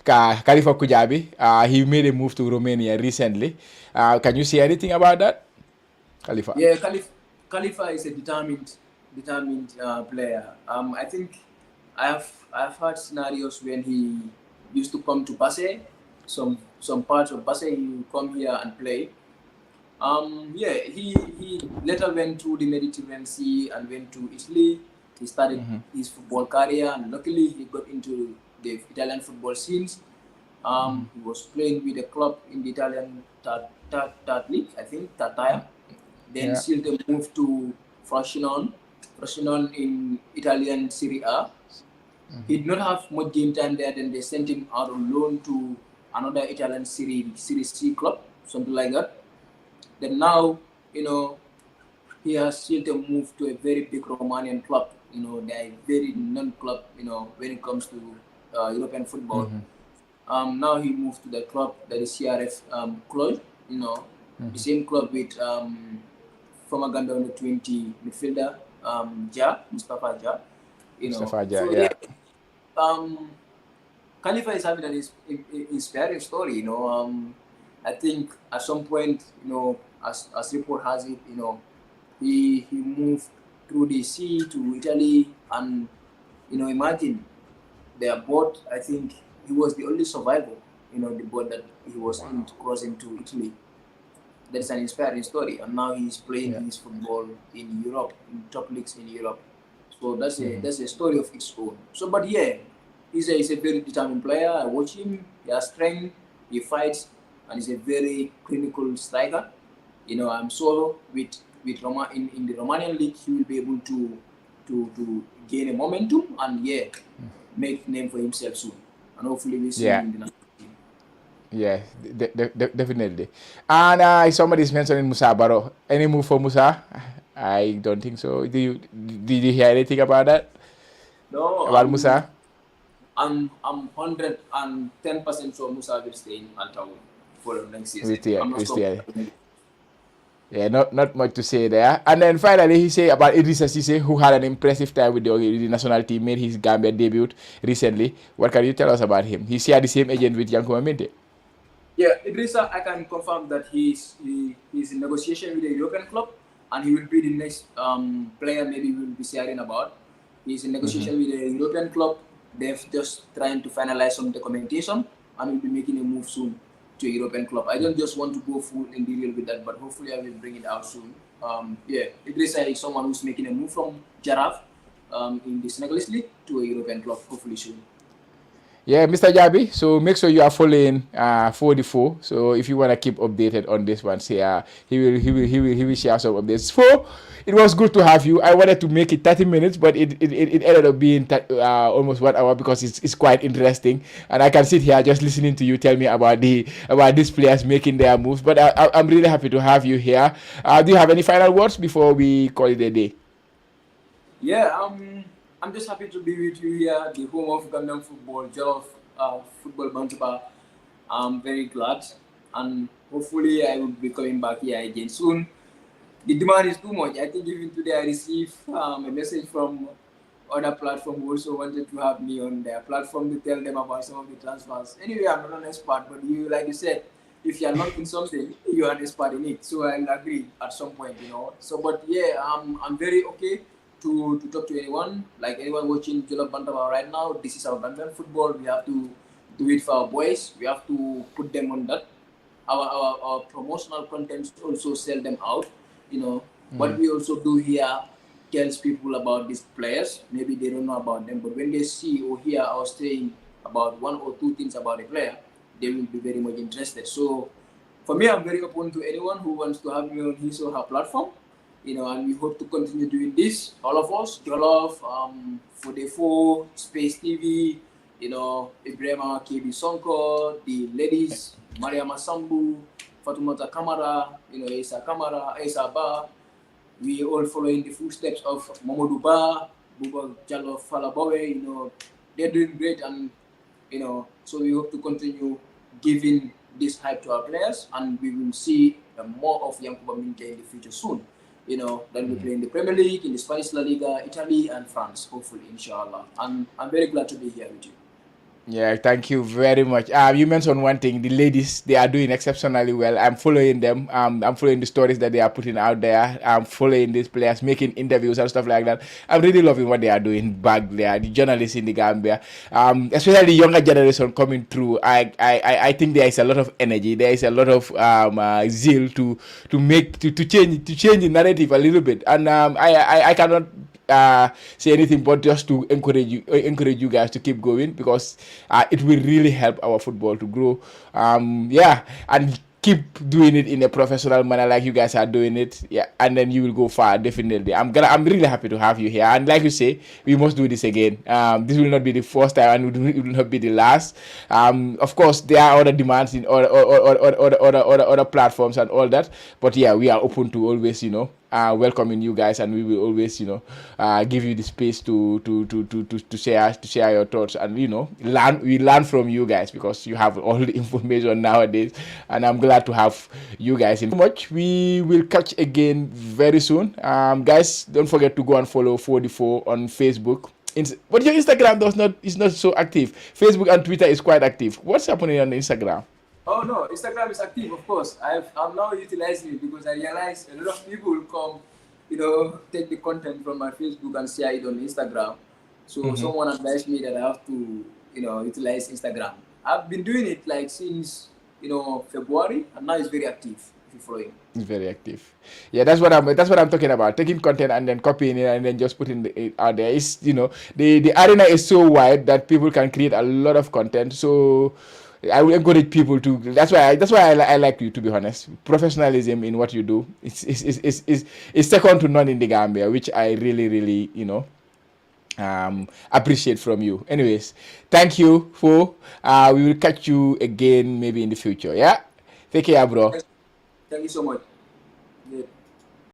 Khalifa Kujabi. He made a move to Romania recently. Can you say anything about that, Khalifa? Yeah, Khalifa is a determined player. I think I've had scenarios when he used to come to Basse. Some parts of Basse, he would come here and play. Yeah, he later went to the Mediterranean Sea and went to Italy. He started his football career, and luckily he got into the Italian football scenes. He was playing with a club in the Italian third league, I think, third tier. Then Yeah. still they moved to Frosinone in Italian Serie A. He did not have much game time there. Then they sent him out on loan to another Italian Serie C club, something like that. Then now, he has still to move to a very big Romanian club. They are a very known club, when it comes to European football. Now he moved to the club that is CRF Cluj, the same club with former Gambia under 20 midfielder Mustafa Ja. Mustafa Ja, So yeah. Khalifa is having an inspiring story. I think at some point, as report has it, he moved through the sea to Italy, and imagine their boat. I think he was the only survivor. The boat that he was in to cross into Italy. That's an inspiring story, and now he's playing his football in Europe, in top leagues in Europe. So that's a story of its own. So, but yeah, he's a very determined player. I watch him. He has strength. He fights, and he's a very clinical striker. I'm sure with Roma in the Romanian league, he will be able to gain a momentum and make name for himself soon. And hopefully we see him in the national team. Yeah, definitely. And somebody's mentioning Musa Baro. Any move for Musa? I don't think so. Did you hear anything about that? No, About Musa? I'm 110% sure Musa will stay in Altaun for the next season. I'm not sure. Yeah, not much to say there. And then finally, he said about Idrissa Cissé, who had an impressive time with the national team, made his Gambian debut recently. What can you tell us about him? He shared the same agent with Yankuba Minteh. Yeah, Idrissa, I can confirm that he's in negotiation with a European club, and he will be the next player maybe we will be sharing about. He's in negotiation with a European club. They're just trying to finalize some documentation, and will be making a move soon to a European club. I don't just want to go full in detail with that, but hopefully I will bring it out soon. Idrissa is someone who's making a move from Jaraf in the Senegalese league to a European club, hopefully soon. Yeah, Mr. Jabi, so make sure you are following 44. So if you want to keep updated on this one, say he will share some updates. So it was good to have you. I wanted to make it 30 minutes, but it ended up being almost 1 hour because it's quite interesting. And I can sit here just listening to you tell me about these players making their moves. But I'm really happy to have you here. Do you have any final words before we call it a day? Yeah, I'm just happy to be with you here, the home of Gambian football, Jallow football Bantaba. I'm very glad, and hopefully I will be coming back here again soon. The demand is too much. I think even today I received a message from other platform who also wanted to have me on their platform to tell them about some of the transfers. Anyway, I'm not an expert, but like you said, if you're not in something, you're an expert in it. So I'll agree at some point, So, but yeah, I'm very okay to talk to anyone, like anyone watching Jallow Bantaba right now. This is our Gambian football. We have to do it for our boys. We have to put them on that. Our promotional contents also sell them out. What we also do here tells people about these players. Maybe they don't know about them, but when they see or hear us saying about one or two things about a player, they will be very much interested. So for me, I'm very open to anyone who wants to have me on his or her platform. And we hope to continue doing this, all of us, Jallow, Foday, Space TV, Ibrahima KB Sonko, the ladies, Maria Masambu, Fatumata Kamara, Isa Kamara, Isa Ba. We all following the footsteps of Mahmoud Bajo, Abubakar Jallow, Falabawe, they're doing great, and, so we hope to continue giving this hype to our players, and we will see more of Yankuba Minteh in the future soon. Then we play in the Premier League, in the Spanish La Liga, Italy, and France, hopefully, inshallah. And I'm very glad to be here with you. Yeah, thank you very much. You mentioned one thing, the ladies, they are doing exceptionally well. I'm following them. I'm following the stories that they are putting out there. I'm following these players, making interviews and stuff like that. I'm really loving what they are doing back there, the journalists in the Gambia. Especially the younger generation coming through. I think there is a lot of energy. There is a lot of zeal to change the narrative a little bit. And I cannot say anything but just to encourage you guys to keep going, because it will really help our football to grow. Yeah, and keep doing it in a professional manner like you guys are doing it. Yeah, and then you will go far, definitely. I'm really happy to have you here, and like you say, we must do this again. This will not be the first time, and it will not be the last. Of course, there are other demands in other platforms and all that, but yeah, we are open to always, welcoming you guys, and we will always, give you the space to share your thoughts, and learn from you guys, because you have all the information nowadays, and I'm glad to have you guys in much. We will catch again very soon. Guys, don't forget to go and follow 44 on Facebook. But your Instagram is not so active. Facebook and Twitter is quite active. What's happening on Instagram? Oh no, Instagram is active, of course. I'm now utilizing it because I realize a lot of people will come, take the content from my Facebook and share it on Instagram. So someone advised me that I have to, utilize Instagram. I've been doing it like since, February, and now it's very active. If you follow it. It's very active. Yeah, that's what I'm talking about. Taking content and then copying it and then just putting it out there. It's the arena is so wide that people can create a lot of content. So I will encourage people to. That's why I like you, to be honest. Professionalism in what you do is second to none in the Gambia, which I really appreciate from you. Anyways, thank you for. We will catch you again maybe in the future. Yeah, take care, bro. Thank you so much.